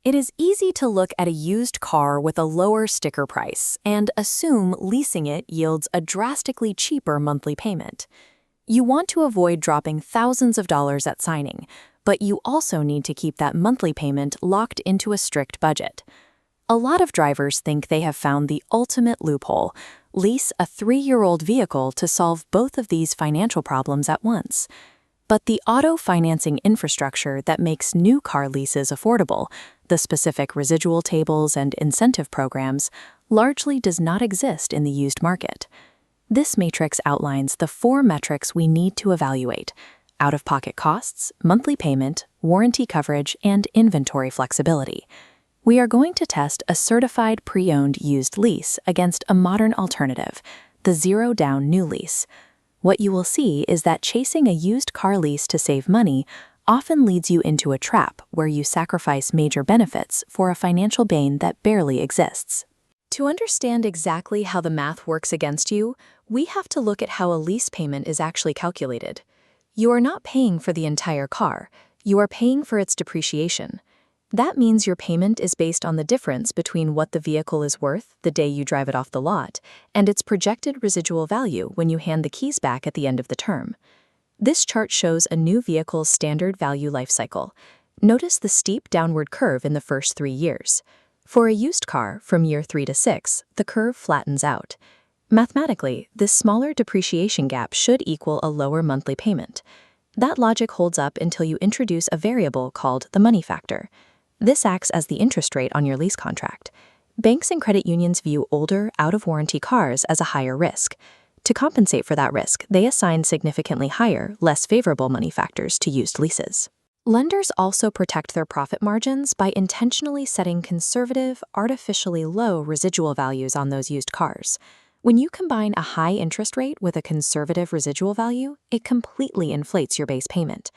It is easy to look at a used car with a lower sticker price and assume leasing it yields a drastically cheaper monthly payment. You want to avoid dropping thousands of dollars at signing, but you also need to keep that monthly payment locked into a strict budget. A lot of drivers think they have found the ultimate loophole: lease a 3-year-old vehicle to solve both of these financial problems at once. But the auto financing infrastructure that makes new car leases affordable, the specific residual tables and incentive programs, largely does not exist in the used market. This matrix outlines the 4 metrics we need to evaluate: out-of-pocket costs, monthly payment, warranty coverage, and inventory flexibility. We are going to test a certified pre-owned used lease against a modern alternative, the zero-down new lease. What you will see is that chasing a used car lease to save money often leads you into a trap where you sacrifice major benefits for a financial gain that barely exists. To understand exactly how the math works against you, we have to look at how a lease payment is actually calculated. You are not paying for the entire car, you are paying for its depreciation. That means your payment is based on the difference between what the vehicle is worth the day you drive it off the lot and its projected residual value when you hand the keys back at the end of the term. This chart shows a new vehicle's standard value life cycle. Notice the steep downward curve in the first 3 years. For a used car, from year 3 to 6, the curve flattens out. Mathematically, this smaller depreciation gap should equal a lower monthly payment. That logic holds up until you introduce a variable called the money factor. This acts as the interest rate on your lease contract. Banks and credit unions view older, out-of-warranty cars as a higher risk. To compensate for that risk, they assign significantly higher, less favorable money factors to used leases. Lenders also protect their profit margins by intentionally setting conservative, artificially low residual values on those used cars. When you combine a high interest rate with a conservative residual value, it completely inflates your base payment.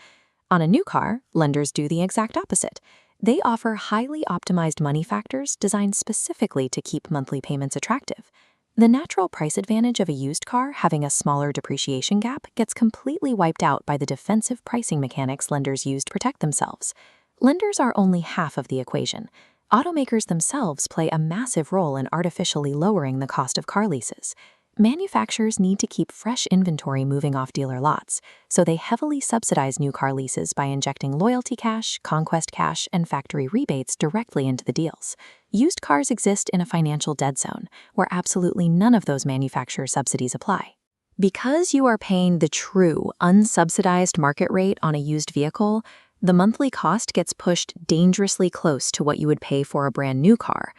On a new car, lenders do the exact opposite. They offer highly optimized money factors designed specifically to keep monthly payments attractive. The natural price advantage of a used car having a smaller depreciation gap gets completely wiped out by the defensive pricing mechanics lenders use to protect themselves. Lenders are only half of the equation. Automakers themselves play a massive role in artificially lowering the cost of car leases. Manufacturers need to keep fresh inventory moving off dealer lots, so they heavily subsidize new car leases by injecting loyalty cash, conquest cash, and factory rebates directly into the deals. Used cars exist in a financial dead zone, where absolutely none of those manufacturer subsidies apply. Because you are paying the true, unsubsidized market rate on a used vehicle, the monthly cost gets pushed dangerously close to what you would pay for a brand new car.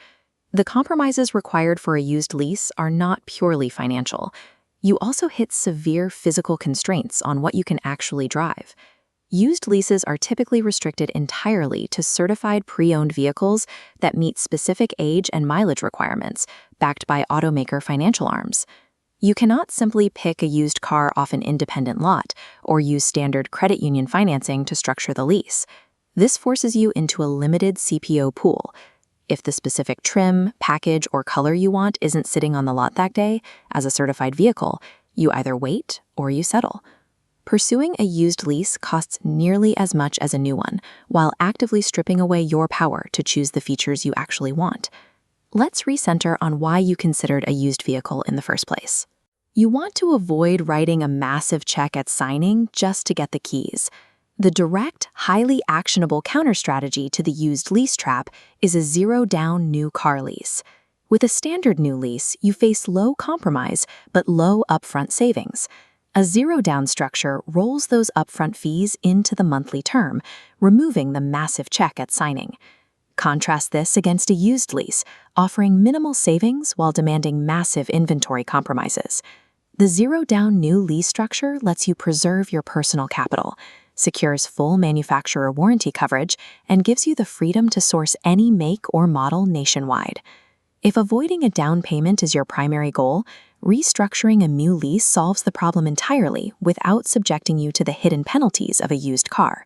The compromises required for a used lease are not purely financial. You also hit severe physical constraints on what you can actually drive. Used leases are typically restricted entirely to certified pre-owned vehicles that meet specific age and mileage requirements, backed by automaker financial arms. You cannot simply pick a used car off an independent lot or use standard credit union financing to structure the lease. This forces you into a limited CPO pool. If the specific trim, package, or color you want isn't sitting on the lot that day, as a certified vehicle, you either wait or you settle. Pursuing a used lease costs nearly as much as a new one, while actively stripping away your power to choose the features you actually want. Let's recenter on why you considered a used vehicle in the first place. You want to avoid writing a massive check at signing just to get the keys. The direct, highly actionable counter-strategy to the used lease trap is a zero-down new car lease. With a standard new lease, you face low compromise but low upfront savings. A zero-down structure rolls those upfront fees into the monthly term, removing the massive check at signing. Contrast this against a used lease, offering minimal savings while demanding massive inventory compromises. The zero-down new lease structure lets you preserve your personal capital, secures full manufacturer warranty coverage, and gives you the freedom to source any make or model nationwide. If avoiding a down payment is your primary goal, restructuring a new lease solves the problem entirely without subjecting you to the hidden penalties of a used car.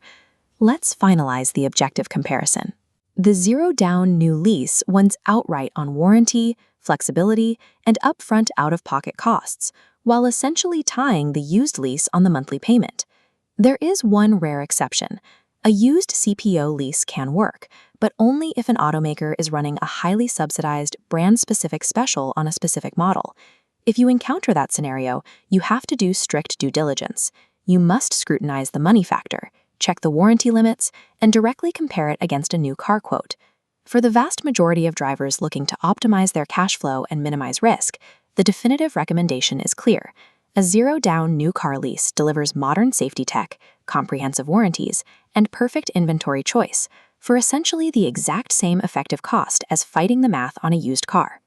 Let's finalize the objective comparison. The zero-down new lease wins outright on warranty, flexibility, and upfront out-of-pocket costs, while essentially tying the used lease on the monthly payment. There is one rare exception. A used CPO lease can work, but only if an automaker is running a highly subsidized, brand-specific special on a specific model. If you encounter that scenario, you have to do strict due diligence. You must scrutinize the money factor, check the warranty limits, and directly compare it against a new car quote. For the vast majority of drivers looking to optimize their cash flow and minimize risk, the definitive recommendation is clear. A zero-down new car lease delivers modern safety tech, comprehensive warranties, and perfect inventory choice for essentially the exact same effective cost as fighting the math on a used car.